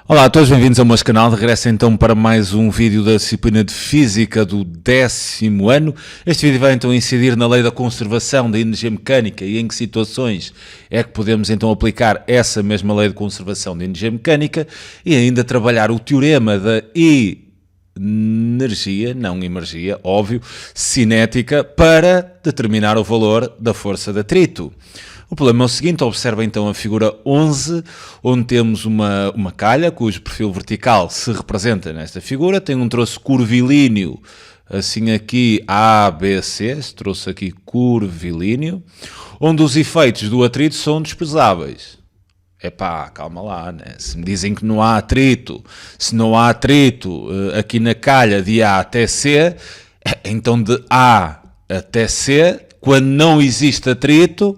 Olá a todos, bem-vindos ao meu canal. De regresso então para mais um vídeo da disciplina de Física do 10º ano. Este vídeo vai então incidir na lei da conservação da energia mecânica e em que situações é que podemos então aplicar essa mesma lei de conservação da energia mecânica e ainda trabalhar o teorema da energia, não emergia, óbvio, cinética para determinar o valor da força de atrito. O problema é o seguinte, observa então a figura 11, onde temos uma calha cujo perfil vertical se representa nesta figura, tem um troço curvilíneo, assim aqui A, B, C, este troço aqui curvilíneo, onde os efeitos do atrito são desprezáveis. Epá, calma lá, né? Se me dizem que não há atrito, se não há atrito aqui na calha de A até C, então de A até C, quando não existe atrito,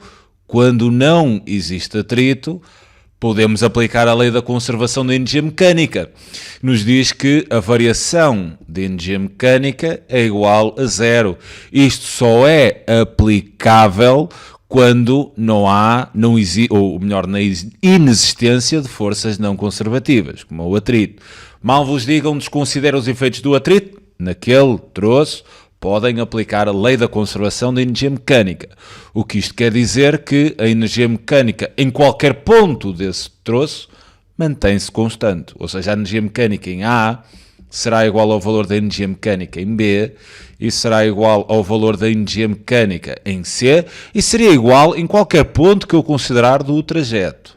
podemos aplicar a lei da conservação da energia mecânica. Nos diz que a variação de energia mecânica é igual a zero. Isto só é aplicável quando não existe, ou melhor, na inexistência de forças não conservativas, como o atrito. Mal vos digam, desconsidera os efeitos do atrito, naquele troço, podem aplicar a lei da conservação da energia mecânica. O que isto quer dizer que a energia mecânica em qualquer ponto desse troço mantém-se constante. Ou seja, a energia mecânica em A será igual ao valor da energia mecânica em B e será igual ao valor da energia mecânica em C e seria igual em qualquer ponto que eu considerar do trajeto.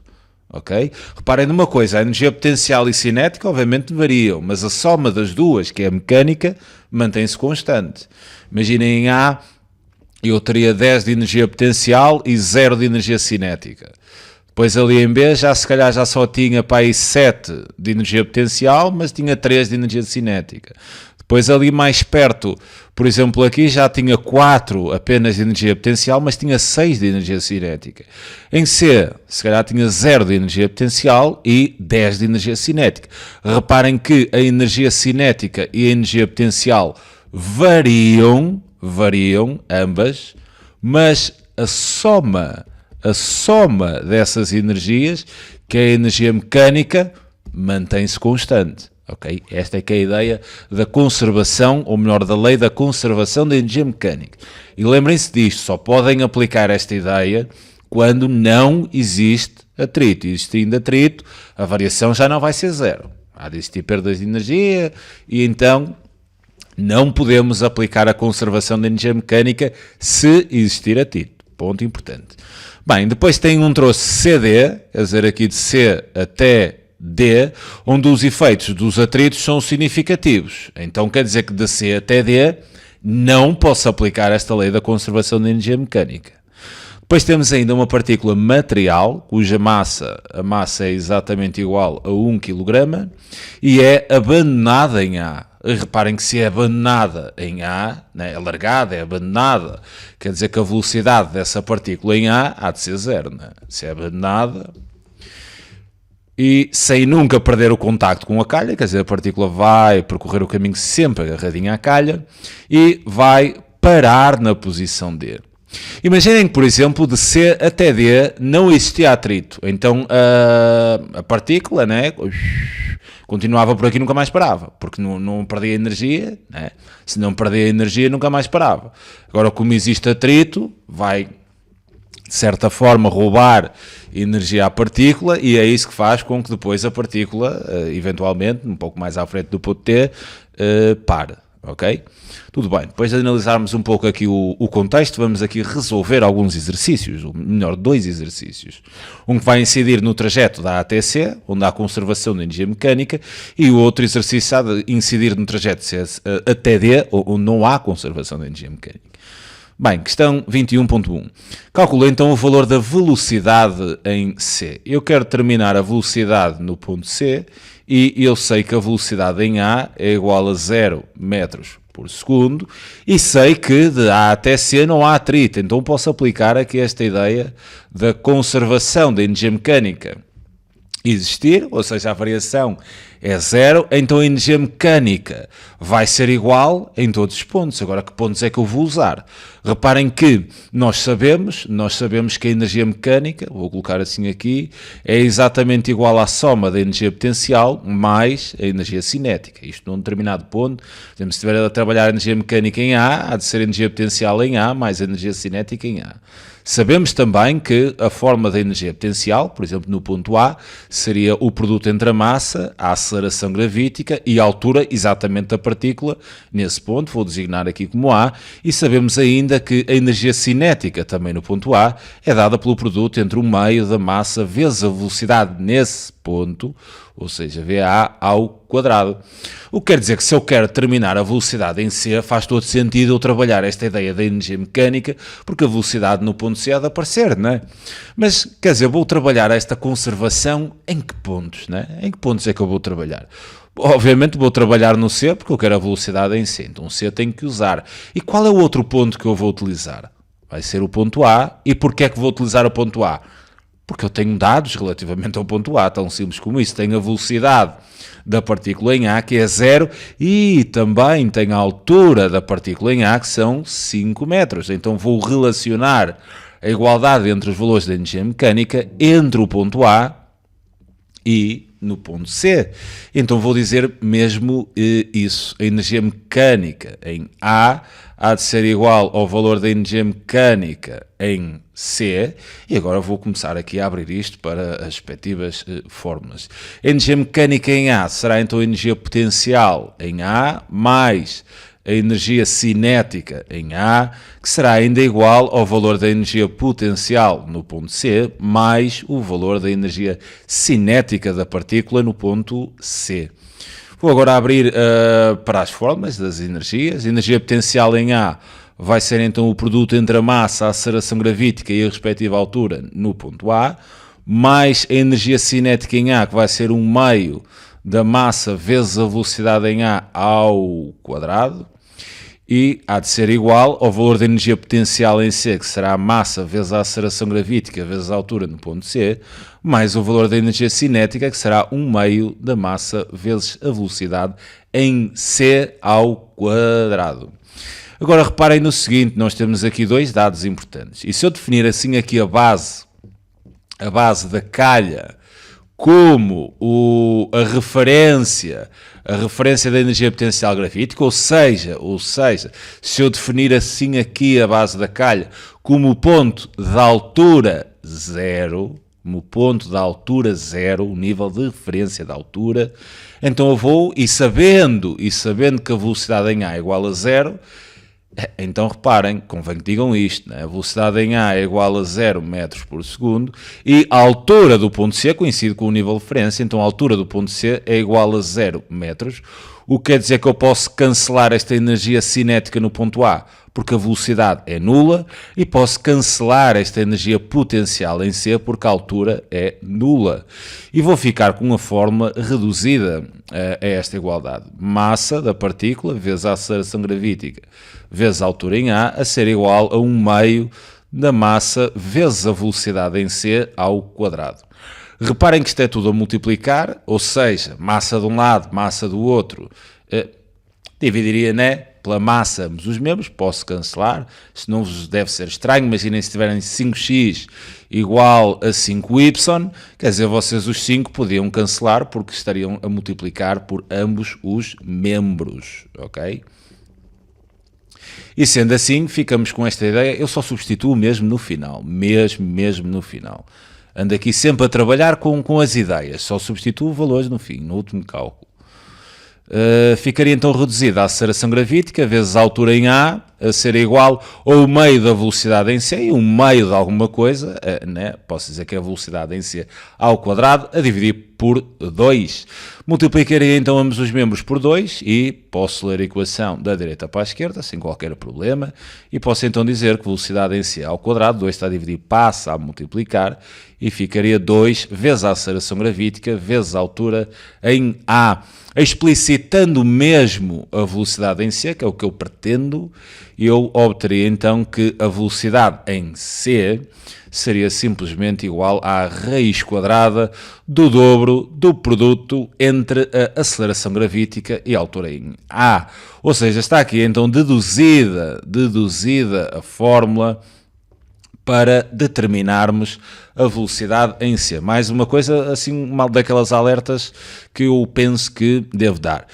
Okay? Reparem numa coisa, a energia potencial e cinética obviamente variam, mas a soma das duas, que é a mecânica, mantém-se constante. Imaginem em A, eu teria 10 de energia potencial e 0 de energia cinética. Depois ali em B, se calhar já só tinha para aí 7 de energia potencial, mas tinha 3 de energia cinética. Depois ali mais perto, por exemplo aqui já tinha 4 apenas de energia potencial, mas tinha 6 de energia cinética. Em C, se calhar tinha 0 de energia potencial e 10 de energia cinética. Reparem que a energia cinética e a energia potencial variam ambas, mas a soma dessas energias, que é a energia mecânica, mantém-se constante. Okay? Esta é que é a ideia da conservação, ou melhor, da lei da conservação da energia mecânica. E lembrem-se disto, só podem aplicar esta ideia quando não existe atrito. Existindo atrito, a variação já não vai ser zero. Há de existir perdas de energia e então não podemos aplicar a conservação da energia mecânica se existir atrito. Ponto importante. Bem, depois tem um troço CD, quer dizer aqui de C até D, onde os efeitos dos atritos são significativos. Então quer dizer que de C até D não posso aplicar esta lei da conservação da energia mecânica. Depois temos ainda uma partícula material, cuja a massa é exatamente igual a 1 kg e é abandonada em A. Reparem que se é abandonada em A, né, é largada, é abandonada, quer dizer que a velocidade dessa partícula em A há de ser zero. Né? Se é abandonada e sem nunca perder o contacto com a calha, quer dizer, a partícula vai percorrer o caminho sempre agarradinha à calha e vai parar na posição D. Imaginem que, por exemplo, de C até D não existia atrito, então a partícula, né, continuava por aqui e nunca mais parava, porque não perdia energia, né? Se não perdia energia nunca mais parava. Agora, como existe atrito, vai de certa forma roubar energia à partícula e é isso que faz com que depois a partícula, eventualmente, um pouco mais à frente do ponto T, pare. Ok? Tudo bem. Depois de analisarmos um pouco aqui o contexto, vamos aqui resolver alguns exercícios, ou melhor, 2 exercícios. Um que vai incidir no trajeto da A até C, onde há conservação da energia mecânica, e o outro exercício há de incidir no trajeto C até D, onde não há conservação da energia mecânica. Bem, questão 21.1. Calcula então o valor da velocidade em C. Eu quero determinar a velocidade no ponto C e eu sei que a velocidade em A é igual a 0 metros por segundo e sei que de A até C não há atrito. Então posso aplicar aqui esta ideia da conservação da energia mecânica existir, ou seja, a variação é zero, então a energia mecânica vai ser igual em todos os pontos. Agora, que pontos é que eu vou usar? Reparem que nós sabemos que a energia mecânica, vou colocar assim aqui, é exatamente igual à soma da energia potencial mais a energia cinética. Isto num determinado ponto, se estiver a trabalhar a energia mecânica em A, há de ser a energia potencial em A mais a energia cinética em A. Sabemos também que a forma da energia potencial, por exemplo, no ponto A, seria o produto entre a massa, a aceleração gravítica e a altura exatamente da partícula. Nesse ponto, vou designar aqui como A, e sabemos ainda que a energia cinética, também no ponto A, é dada pelo produto entre o meio da massa vezes a velocidade nesse ponto, ou seja, VA ao quadrado. O que quer dizer que se eu quero determinar a velocidade em C, faz todo sentido eu trabalhar esta ideia da energia mecânica, porque a velocidade no ponto C há de aparecer, não é? Mas, quer dizer, vou trabalhar esta conservação em que pontos, não é? Em que pontos é que eu vou trabalhar? Obviamente vou trabalhar no C, porque eu quero a velocidade em C, então o C tenho que usar. E qual é o outro ponto que eu vou utilizar? Vai ser o ponto A. E porquê é que vou utilizar o ponto A? Porque eu tenho dados relativamente ao ponto A, tão simples como isso. Tenho a velocidade da partícula em A, que é 0, e também tenho a altura da partícula em A, que são 5 metros. Então vou relacionar a igualdade entre os valores da energia mecânica entre o ponto A e no ponto C. Então vou dizer mesmo isso. A energia mecânica em A há de ser igual ao valor da energia mecânica em C. E agora vou começar aqui a abrir isto para as respectivas fórmulas. A energia mecânica em A será então a energia potencial em A mais a energia cinética em A, que será ainda igual ao valor da energia potencial no ponto C, mais o valor da energia cinética da partícula no ponto C. Vou agora abrir para as fórmulas das energias. A energia potencial em A vai ser então o produto entre a massa, a aceleração gravítica e a respectiva altura no ponto A, mais a energia cinética em A, que vai ser 1/2 da massa vezes a velocidade em A ao quadrado, e há de ser igual ao valor da energia potencial em C, que será a massa vezes a aceleração gravítica vezes a altura no ponto C, mais o valor da energia cinética, que será 1/2 da massa vezes a velocidade em C ao quadrado. Agora reparem no seguinte, nós temos aqui dois dados importantes. E se eu definir assim aqui a base da calha como a referência da energia potencial gravítica, ou seja, se eu definir assim aqui a base da calha como o ponto da altura zero, o nível de referência da altura, então eu vou, e sabendo que a velocidade em A é igual a 0, então reparem, convém que digam isto, né? A velocidade em A é igual a 0 metros por segundo e a altura do ponto C coincide com o nível de referência, então a altura do ponto C é igual a 0 metros, o que quer dizer que eu posso cancelar esta energia cinética no ponto A, porque a velocidade é nula, e posso cancelar esta energia potencial em C, porque a altura é nula. E vou ficar com uma forma reduzida a esta igualdade. Massa da partícula vezes a aceleração gravítica vezes a altura em A, a ser igual a 1/2 da massa vezes a velocidade em C ao quadrado. Reparem que isto é tudo a multiplicar, ou seja, massa de um lado, massa do outro, dividiria, né, pela massa ambos os membros, posso cancelar, se não vos deve ser estranho, imaginem se tiverem 5x igual a 5y, quer dizer, vocês os 5 podiam cancelar porque estariam a multiplicar por ambos os membros, ok? E sendo assim, ficamos com esta ideia, eu só substituo mesmo no final, mesmo no final. Ando aqui sempre a trabalhar com as ideias, só substituo valores no fim, no último cálculo. Ficaria então reduzida a aceleração gravítica vezes a altura em A, a ser igual ao meio da velocidade em C, e um meio de alguma coisa, né? Posso dizer que é a velocidade em C ao quadrado, a dividir por 2. Multiplicaria então ambos os membros por 2 e posso ler a equação da direita para a esquerda, sem qualquer problema, e posso então dizer que velocidade em C ao quadrado, 2 está a dividir, passa a multiplicar, e ficaria 2 vezes a aceleração gravítica vezes a altura em A, explicitando mesmo a velocidade em C, que é o que eu pretendo, eu obteria então que a velocidade em C seria simplesmente igual à raiz quadrada do dobro do produto entre a aceleração gravítica e a altura em A. Ou seja, está aqui então deduzida a fórmula para determinarmos a velocidade em C. Mais uma coisa, assim, uma daquelas alertas que eu penso que devo dar.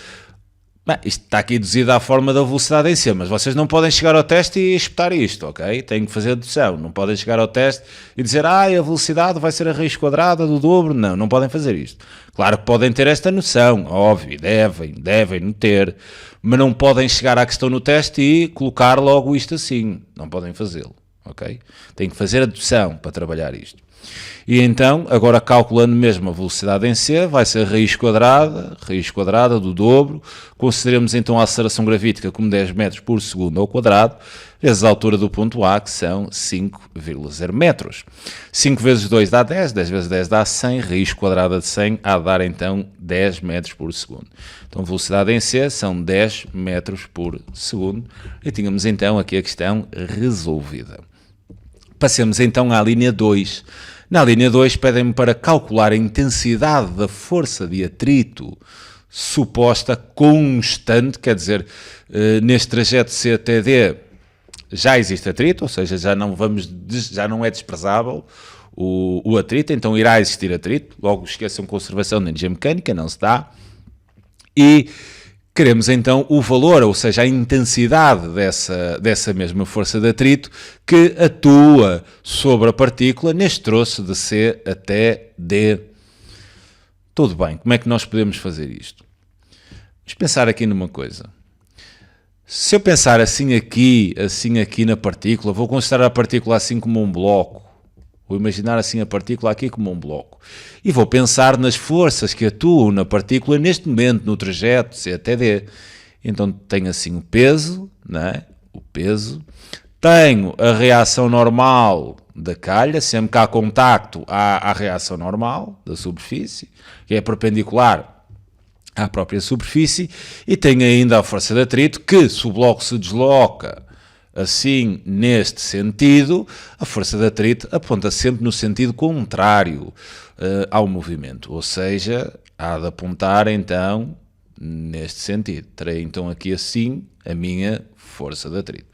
Bem, isto está aqui deduzido à forma da velocidade em C, mas vocês não podem chegar ao teste e espetar isto, ok? Têm que fazer a dedução. Não podem chegar ao teste e dizer, a velocidade vai ser a raiz quadrada do dobro. Não, não podem fazer isto. Claro que podem ter esta noção, óbvio, devem ter, mas não podem chegar à questão no teste e colocar logo isto assim. Não podem fazê-lo, ok? Têm que fazer a dedução para trabalhar isto. E então, agora calculando mesmo a velocidade em C, vai ser raiz quadrada do dobro, consideramos então a aceleração gravítica como 10 metros por segundo ao quadrado, vezes a altura do ponto A, que são 5,0 metros. 5 vezes 2 dá 10, 10 vezes 10 dá 100, raiz quadrada de 100 a dar então 10 metros por segundo. Então, velocidade em C são 10 metros por segundo, e tínhamos então aqui a questão resolvida. Passemos então à linha 2. Na linha 2 pedem-me para calcular a intensidade da força de atrito suposta constante, quer dizer, neste trajeto C até D já existe atrito, ou seja, já não é desprezável o atrito, então irá existir atrito, logo esqueçam conservação da energia mecânica, não se dá, e queremos então o valor, ou seja, a intensidade dessa mesma força de atrito que atua sobre a partícula neste troço de C até D. Tudo bem, como é que nós podemos fazer isto? Vamos pensar aqui numa coisa. Se eu pensar assim aqui na partícula, vou considerar a partícula assim como um bloco. Vou imaginar assim a partícula aqui como um bloco. E vou pensar nas forças que atuam na partícula neste momento, no trajeto C até D. Então tenho assim o peso, não é? O peso. Tenho a reação normal da calha, sempre que há contacto há a reação normal da superfície, que é perpendicular à própria superfície. E tenho ainda a força de atrito, que se o bloco se desloca assim, neste sentido, a força de atrito aponta sempre no sentido contrário ao movimento, ou seja, há de apontar então neste sentido. Terei então aqui assim a minha força de atrito.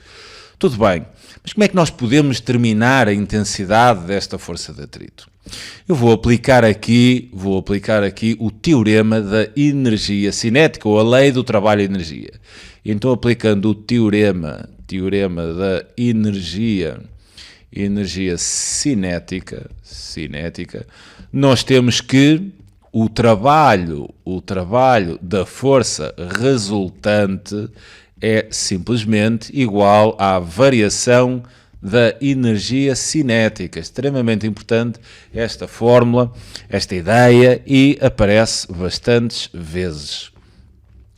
Tudo bem, mas como é que nós podemos determinar a intensidade desta força de atrito? Eu vou aplicar aqui o teorema da energia cinética, ou a lei do trabalho e energia. Então, aplicando o teorema da energia cinética, nós temos que o trabalho da força resultante é simplesmente igual à variação da energia cinética. Extremamente importante esta fórmula, esta ideia, e aparece bastantes vezes.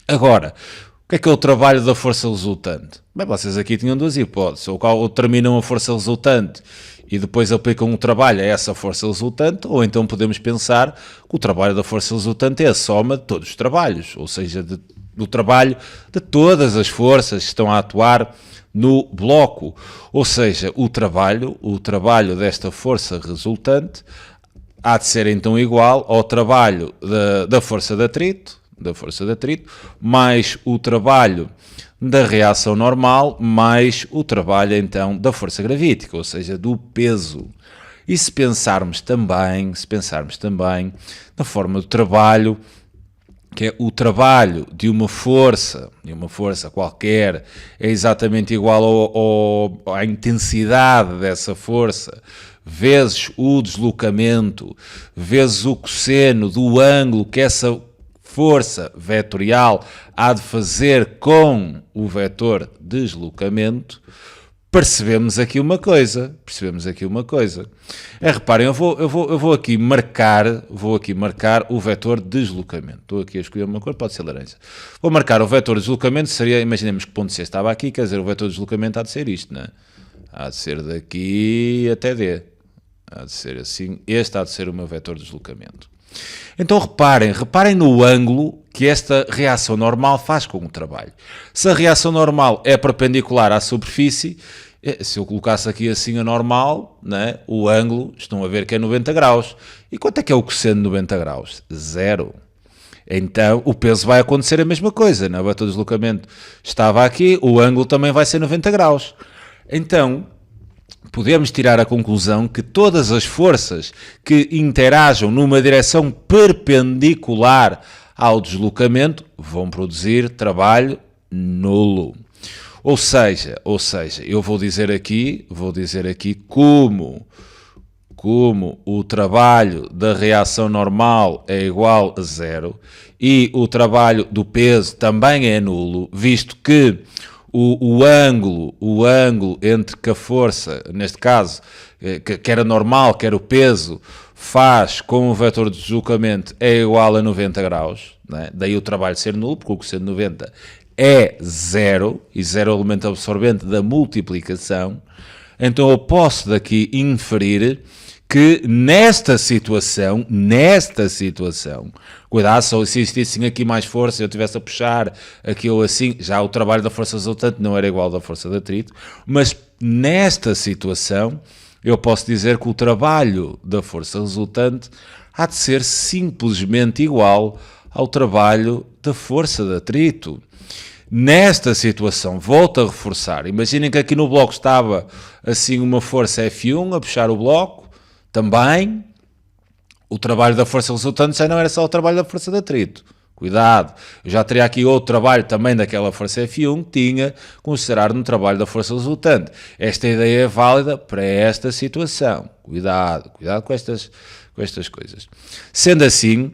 Agora, o que é o trabalho da força resultante? Bem, vocês aqui tinham duas hipóteses, ou terminam a força resultante e depois aplicam um trabalho a essa força resultante, ou então podemos pensar que o trabalho da força resultante é a soma de todos os trabalhos, ou seja, do trabalho de todas as forças que estão a atuar no bloco. Ou seja, o trabalho desta força resultante há de ser então igual ao trabalho da força de atrito, mais o trabalho da reação normal, mais o trabalho então da força gravítica, ou seja, do peso. E se pensarmos também na forma do trabalho, que é o trabalho de uma força qualquer, é exatamente igual à intensidade dessa força, vezes o deslocamento, vezes o cosseno do ângulo que essa força vetorial há de fazer com o vetor deslocamento. Percebemos aqui uma coisa. Reparem, eu vou aqui marcar o vetor deslocamento. Estou aqui a escolher uma cor, pode ser laranja. Vou marcar o vetor deslocamento, imaginemos que ponto C estava aqui, quer dizer, o vetor deslocamento há de ser isto, não é? Há de ser daqui até D. Há de ser assim, este há de ser o meu vetor deslocamento. Então reparem no ângulo que esta reação normal faz com o trabalho. Se a reação normal é perpendicular à superfície, se eu colocasse aqui assim a normal, né, o ângulo, estão a ver que é 90 graus. E quanto é que é o cosseno de 90 graus? 0. Então, o peso vai acontecer a mesma coisa. Na bota de deslocamento estava aqui, o ângulo também vai ser 90 graus. Então, podemos tirar a conclusão que todas as forças que interajam numa direção perpendicular ao deslocamento vão produzir trabalho nulo. Ou seja, eu vou dizer aqui como o trabalho da reação normal é igual a 0 e o trabalho do peso também é nulo, visto que o ângulo entre que a força, neste caso, que era normal, que era o peso, faz com o vetor de deslocamento é igual a 90 graus, né? Daí o trabalho ser nulo, porque o cosseno de 90 é 0, e 0 é o elemento absorvente da multiplicação. Então eu posso daqui inferir que nesta situação, cuidado, se existissem aqui mais força, eu estivesse a puxar aqui ou assim, já o trabalho da força resultante não era igual ao da força de atrito, mas nesta situação eu posso dizer que o trabalho da força resultante há de ser simplesmente igual ao trabalho da força de atrito. Nesta situação, volto a reforçar, imaginem que aqui no bloco estava assim uma força F1 a puxar o bloco, também o trabalho da força resultante já não era só o trabalho da força de atrito. Cuidado, eu já teria aqui outro trabalho também daquela força F1 que tinha considerar no trabalho da força resultante. Esta ideia é válida para esta situação. Cuidado com estas coisas. Sendo assim,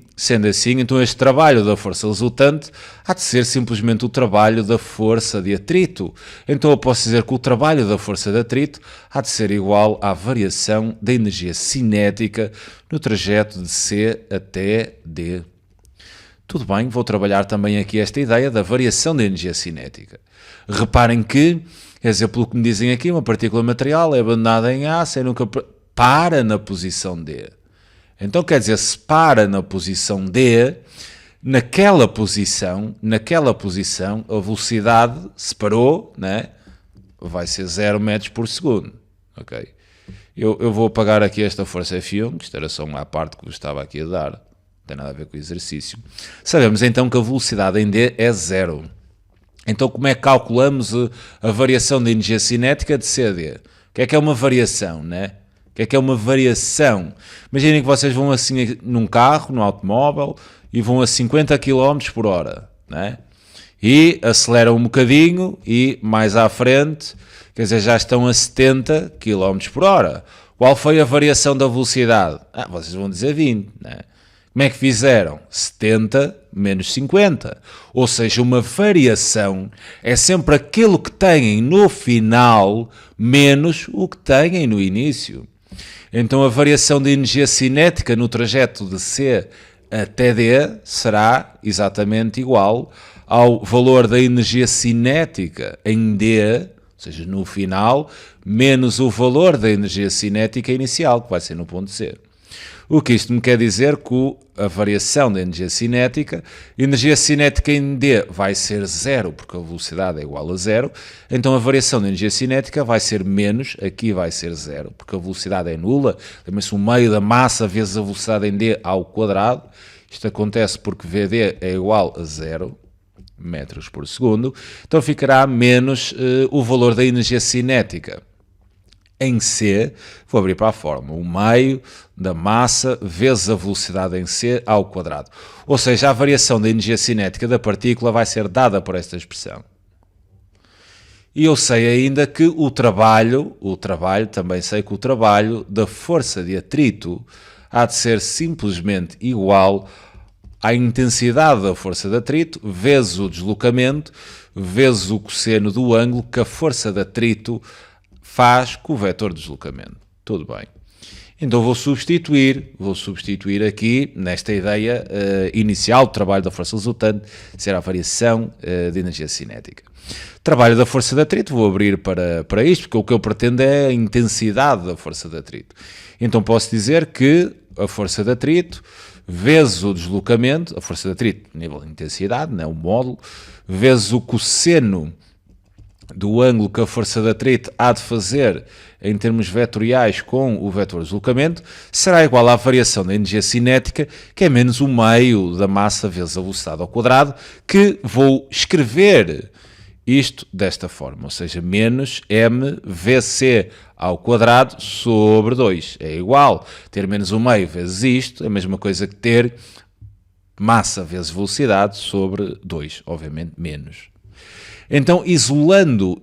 então este trabalho da força resultante há de ser simplesmente o trabalho da força de atrito. Então eu posso dizer que o trabalho da força de atrito há de ser igual à variação da energia cinética no trajeto de C até D. Tudo bem, vou trabalhar também aqui esta ideia da variação da energia cinética. Reparem que, quer dizer, pelo que me dizem aqui, uma partícula material é abandonada em A sem nunca para na posição D. Então, quer dizer, se para na posição D, naquela posição, a velocidade se parou, né? Vai ser 0 metros por segundo. Ok? Eu vou apagar aqui esta força F1, que isto era só uma parte que eu estava aqui a dar. Não tem nada a ver com o exercício. Sabemos então que a velocidade em D é 0. Então, como é que calculamos a variação da energia cinética de CD? O que é uma variação, né? O que é uma variação? Imaginem que vocês vão assim num carro, num automóvel, e vão a 50 km por hora, né? E aceleram um bocadinho e mais à frente, quer dizer, já estão a 70 km por hora. Qual foi a variação da velocidade? Vocês vão dizer 20, né? Como é que fizeram? 70 menos 50. Ou seja, uma variação é sempre aquilo que têm no final menos o que têm no início. Então a variação de energia cinética no trajeto de C até D será exatamente igual ao valor da energia cinética em D, ou seja, no final, menos o valor da energia cinética inicial, que vai ser no ponto C. O que isto me quer dizer que a variação da energia cinética em D vai ser 0, porque a velocidade é igual a 0, então a variação da energia cinética vai ser menos, aqui vai ser 0, porque a velocidade é nula, lembra-se o meio da massa vezes a velocidade em D ao quadrado, isto acontece porque VD é igual a 0 metros por segundo, então ficará menos o valor da energia cinética. Em C, vou abrir para a fórmula, o meio da massa vezes a velocidade em C ao quadrado. Ou seja, a variação da energia cinética da partícula vai ser dada por esta expressão. E eu sei ainda que também sei que o trabalho da força de atrito há de ser simplesmente igual à intensidade da força de atrito vezes o deslocamento vezes o cosseno do ângulo que a força de atrito faz com o vetor de deslocamento. Tudo bem. Então vou substituir aqui nesta ideia inicial do trabalho da força resultante, será a variação de energia cinética. Trabalho da força de atrito, vou abrir para isto, porque o que eu pretendo é a intensidade da força de atrito. Então posso dizer que a força de atrito vezes o deslocamento, a força de atrito, nível de intensidade, né, o módulo, vezes o cosseno do ângulo que a força de atrito há de fazer em termos vetoriais com o vetor de deslocamento, será igual à variação da energia cinética, que é menos o meio da massa vezes a velocidade ao quadrado, que vou escrever isto desta forma, ou seja, menos mvc ao quadrado sobre 2. É igual ter menos o meio vezes isto, é a mesma coisa que ter massa vezes velocidade sobre 2, obviamente menos. Então, isolando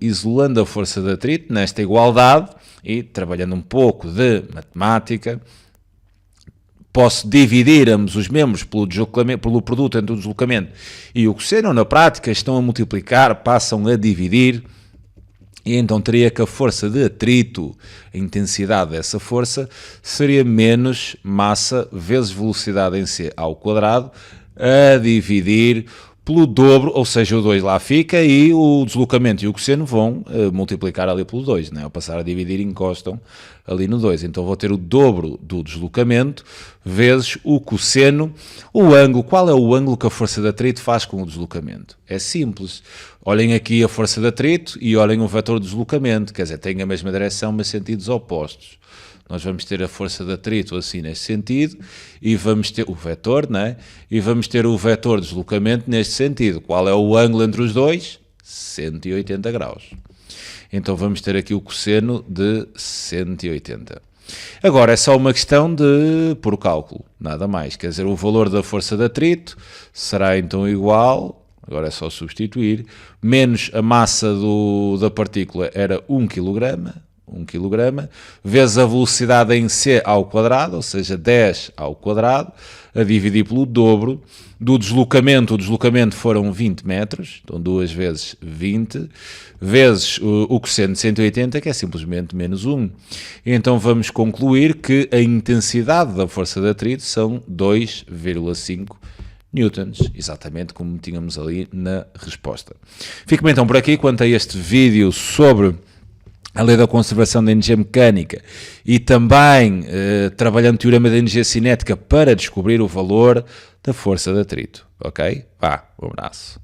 a força de atrito nesta igualdade e trabalhando um pouco de matemática, posso dividir ambos os membros pelo produto entre o deslocamento e o cosseno. Na prática, estão a multiplicar, passam a dividir, e então teria que a força de atrito, a intensidade dessa força, seria menos massa vezes velocidade em C ao quadrado, a dividir pelo dobro, ou seja, o 2 lá fica e o deslocamento e o cosseno vão multiplicar ali pelo 2, né? Ao passar a dividir encostam ali no 2, então vou ter o dobro do deslocamento vezes o cosseno, o ângulo. Qual é o ângulo que a força de atrito faz com o deslocamento? É simples, olhem aqui a força de atrito e olhem o vetor de deslocamento, quer dizer, têm a mesma direção mas sentidos opostos. Nós vamos ter a força de atrito assim neste sentido e vamos ter o vetor, né? E vamos ter o vetor de deslocamento neste sentido. Qual é o ângulo entre os dois? 180 graus. Então vamos ter aqui o cosseno de 180. Agora é só uma questão de por cálculo, nada mais. Quer dizer, o valor da força de atrito será então igual, agora é só substituir, menos a massa da partícula era 1 kg, vezes a velocidade em C ao quadrado, ou seja, 10 ao quadrado, a dividir pelo dobro do deslocamento. O deslocamento foram 20 metros, então 2 vezes 20, vezes o cosseno de 180, que é simplesmente menos 1. Então vamos concluir que a intensidade da força de atrito são 2,5 newtons, exatamente como tínhamos ali na resposta. Fico-me então por aqui quanto a este vídeo sobre a lei da conservação da energia mecânica e também trabalhando o teorema da energia cinética para descobrir o valor da força de atrito. Ok? Vá, um abraço.